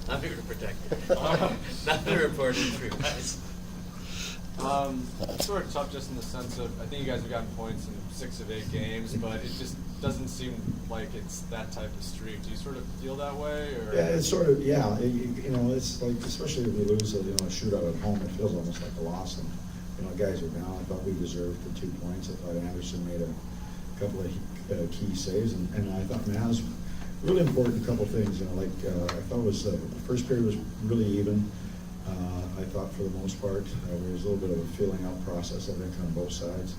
I'm here to protect you. Not to report injury, guys. It's sort of tough just in the sense of, I think you guys have gotten points in 6 of 8 games, but it just doesn't seem like it's that type of streak. Do you sort of feel that way, or? Yeah, it's sort of, yeah, it's like, especially if we lose a shootout at home, it feels almost like a loss. And, guys are down. I thought we deserved the 2 points. I thought Anderson made a couple of key saves, and I thought Maz, really important couple things. I thought it was the first period was really even. I thought for the most part there was a little bit of a feeling out process, I think, on both sides.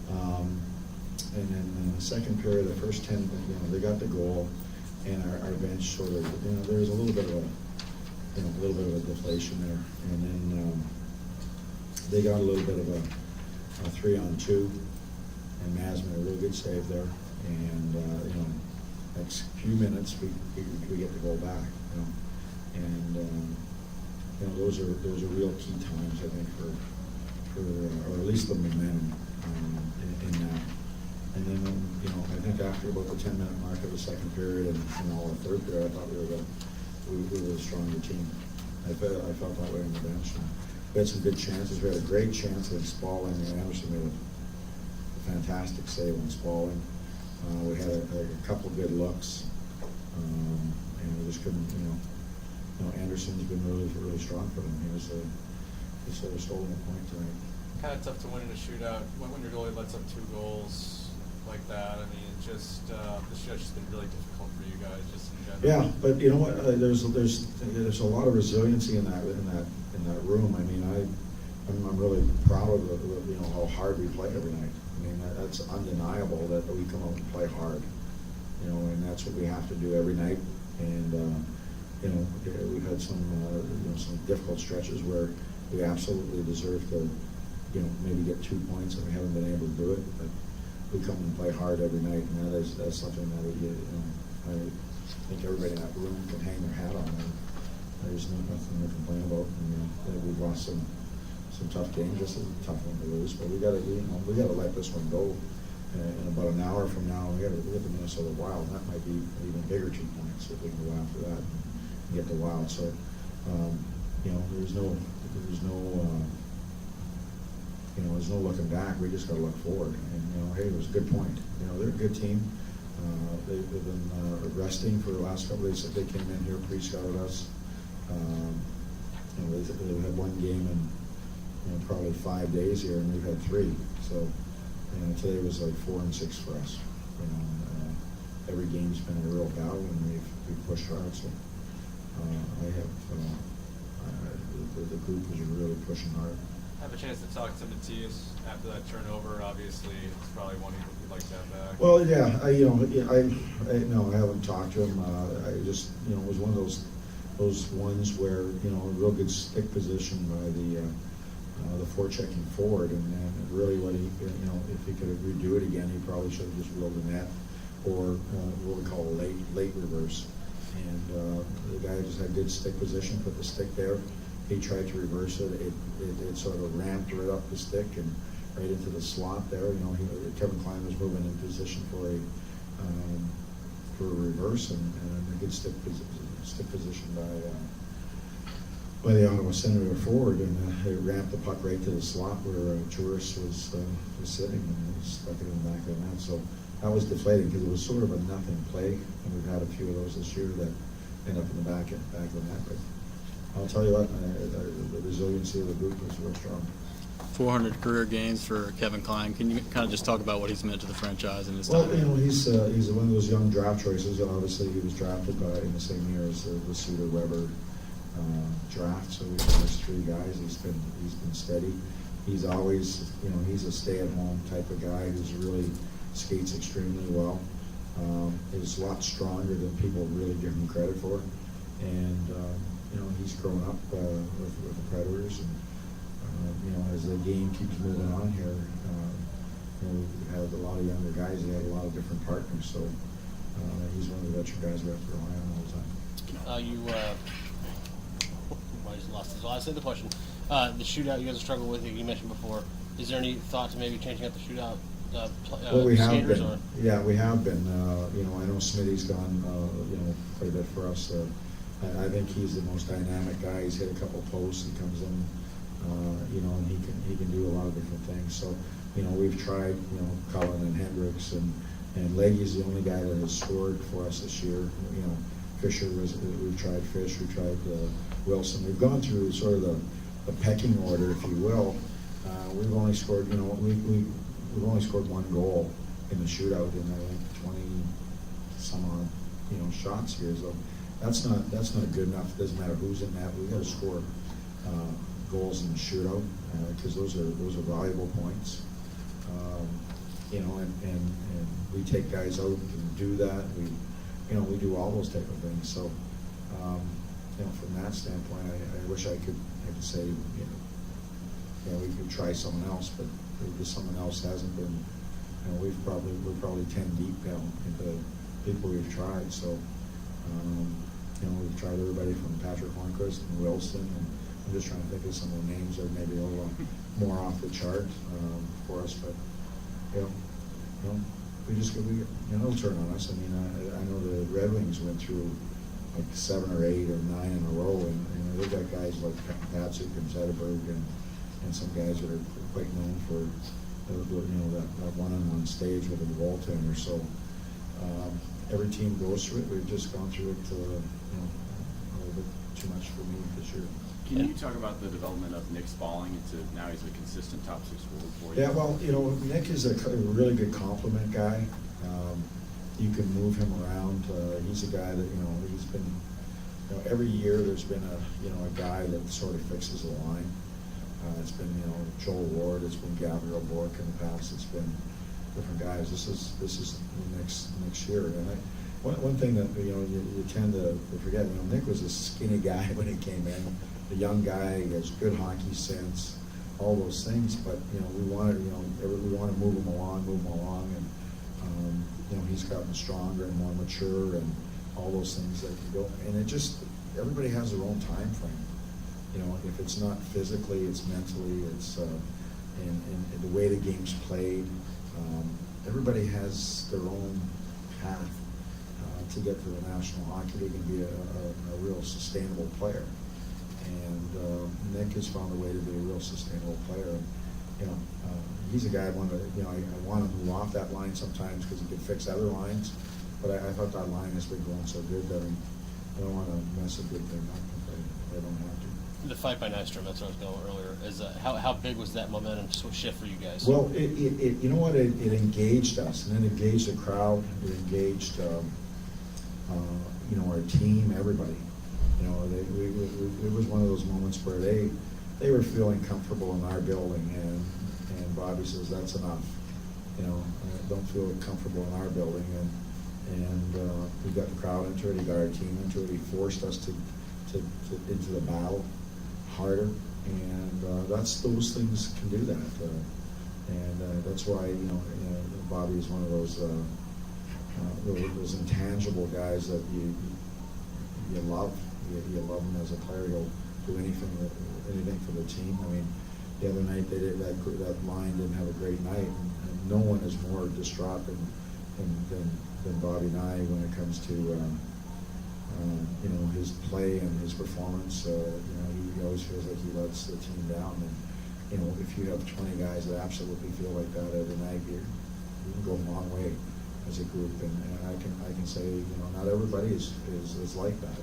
And then in the second period, the first 10, they got the goal, and our bench sort of, there was a little bit of a deflation there, and then they got a little bit of a 3-on-2, and Maz made a really good save there, and next few minutes we get the goal back, and those are real key times, I think, for or at least the momentum in that. And then I think after about the 10-minute mark of the second period and all the third period, I thought we were a stronger team. I felt that way on the bench. And we had some good chances. We had a great chance against Spalling, and Anderson made a fantastic save on Spalling. We had a couple good looks, and we just couldn't, Anderson's been really strong for them. He sort of stolen a point tonight. Kind of tough to win in a shootout when your goalie lets up 2 goals like that. I mean, just this shootout's just been really difficult for you guys, just in general. Yeah, but you know what? There's a lot of resiliency in that room. I mean, I'm really proud of how hard we play every night. I mean, that's undeniable that we come out and play hard. And that's what we have to do every night. And we've had some difficult stretches where we absolutely deserve to maybe get 2 points, and we haven't been able to do it. But we come and play hard every night, and that's something that I think everybody in that room can hang their hat on. And there's nothing to complain about. And, we've lost some tough games. This is a tough one to lose, but we got to let this one go. In about an hour from now, we got the Minnesota Wild. That might be an even bigger 2 points if we can go after that and get the Wild. So, there's no looking back. We just got to look forward. And hey, it was a good point. They're a good team. They've been resting for the last couple of days. They came in here, pre-scouted us. They've had one game in probably 5 days here, and we've had 3. So. Today was like 4 and 6 for us. Every game's been a real battle, and we've pushed hard. So the group is really pushing hard. I have a chance to talk to Matthias after that turnover. Obviously, it's probably one you'd like to have back. Well, yeah, I haven't talked to him. I just, it was one of those ones where a real good stick position by the forechecking forward, and really what if he could redo it again, he probably should have just rolled the net, or what we call a late reverse. And the guy just had good stick position, put the stick there. He tried to reverse it. It sort of ramped right up the stick and right into the slot there. Kevin Klein was moving in position for a reverse, and a good stick position by the Ottawa Senator forward, and it ramped the puck right to the slot where Juris was sitting, and he stuck it in the back of the net. So that was deflating because it was sort of a nothing play, and we've had a few of those this year that end up in the back of the net. But I'll tell you what, the resiliency of the group is real strong. 400 career games for Kevin Klein. Can you kind of just talk about what he's meant to the franchise and his time? Well, he's one of those young draft choices. Obviously, he was drafted in the same year as the Suter Weber draft. So we've got 3 guys. He's been steady. He's always, he's a stay-at-home type of guy who's really skates extremely well. Is a lot stronger than people really give him credit for, and he's grown up with the Predators, and as the game keeps moving on here, we have a lot of younger guys. They have a lot of different partners, so he's one of the veteran guys we have to rely on all the time. I just lost this. Well, I said the question. The shootout you guys have struggled with, you mentioned before. Is there any thought to maybe changing up the shootout Well, we have skaters? been, Or? yeah, we have been, you know, I know Smitty's gone, you know, quite a bit for us. I think he's the most dynamic guy. He's hit a couple posts, he comes in, you know, and he can do a lot of different things. So, you know, we've tried, you know, Cullen and Hendricks, and Leggy's the only guy that has scored for us this year. You know, Fisher we've tried Fish, we've tried Wilson. We've gone through sort of the pecking order, if you will. We've only scored, you know, we've only scored one goal in the shootout in I think 20 some odd, you know, shots here. So that's not good enough. It doesn't matter who's in that. We've got to score goals in the shootout because those are valuable points. You know, and we take guys out and do that. We do all those type of things. So you know, from that standpoint, I wish I could say, you know, we could try someone else, but if someone else hasn't been, you know, we're probably 10 deep now into people we've tried. So you know, we've tried everybody from Patrick Hornquist and Wilson, and I'm just trying to think of some of the names that are maybe a little more off the chart for us, but you know, it'll turn on us. I mean, I know the Red Wings went through like 7 or 8 or 9 in a row, and they've got guys like Patsuk and Zetterberg and some guys that are quite known for you know, that one-on-one stage with a goaltender. So every team goes through it. We've just gone through it, you know, a little bit too much for me this year. Can you talk about the development of Nick Spalling into now he's a consistent top 6 forward for you? Yeah, well, you know, Nick is a really good compliment guy. You can move him around. He's a guy that, you know, he's been, you know, every year there's been a guy that sort of fixes the line. It's been, you know, Joel Ward, it's been Gabriel Bork in the past, it's been different guys. This is next year. And one thing that, you know, you tend to forget, you know, Nick was a skinny guy when he came in, a young guy, he has good hockey sense, all those things, but, you know, we want to move him along, and, you know, he's gotten stronger and more mature and all those things that can go, and it just, everybody has their own time frame. You know, if it's not physically, it's mentally, it's and the way the game's played. Everybody has their own path to get to the National Hockey League and be a real sustainable player. And Nick has found a way to be a real sustainable player. And, you know, he's a guy I want to move off that line sometimes because he can fix other lines. But I thought that line has been going so good that I don't want to mess a good thing up if I don't have to. The fight by Nystrom, that's what I was going earlier. Is how big was that momentum shift for you guys? Well, it you know what, it engaged us, and it engaged the crowd, it engaged you know, our team, everybody. You know, it was one of those moments where they were feeling comfortable in our building, and Bobby says that's enough. You know, don't feel comfortable in our building, and we got the crowd into it, he got our team into it, he forced us to into the battle harder, and those things can do that, and that's why, you know, Bobby is one of those intangible guys that you love. You love him as a player. He'll do anything for the team. I mean, the other night that line didn't have a great night, and no one is more distraught than Bobby and I when it comes to you know, his play and his performance. You know, he always feels like he lets the team down, and you know, if you have 20 guys that absolutely feel like that every night, you can go a long way as a group. And I can say, you know, not everybody is like that.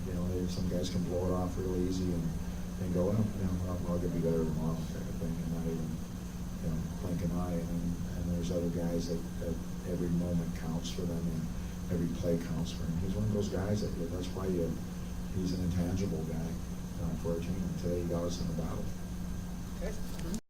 You know, some guys can blow it off real easy and go, well, you know, I'll get be better tomorrow, type of thing, and not even, you know, blink an eye. And there's other guys that every moment counts for them, and every play counts for him. He's one of those guys that's why he's an intangible guy for our team. And today he got us in the battle. Okay.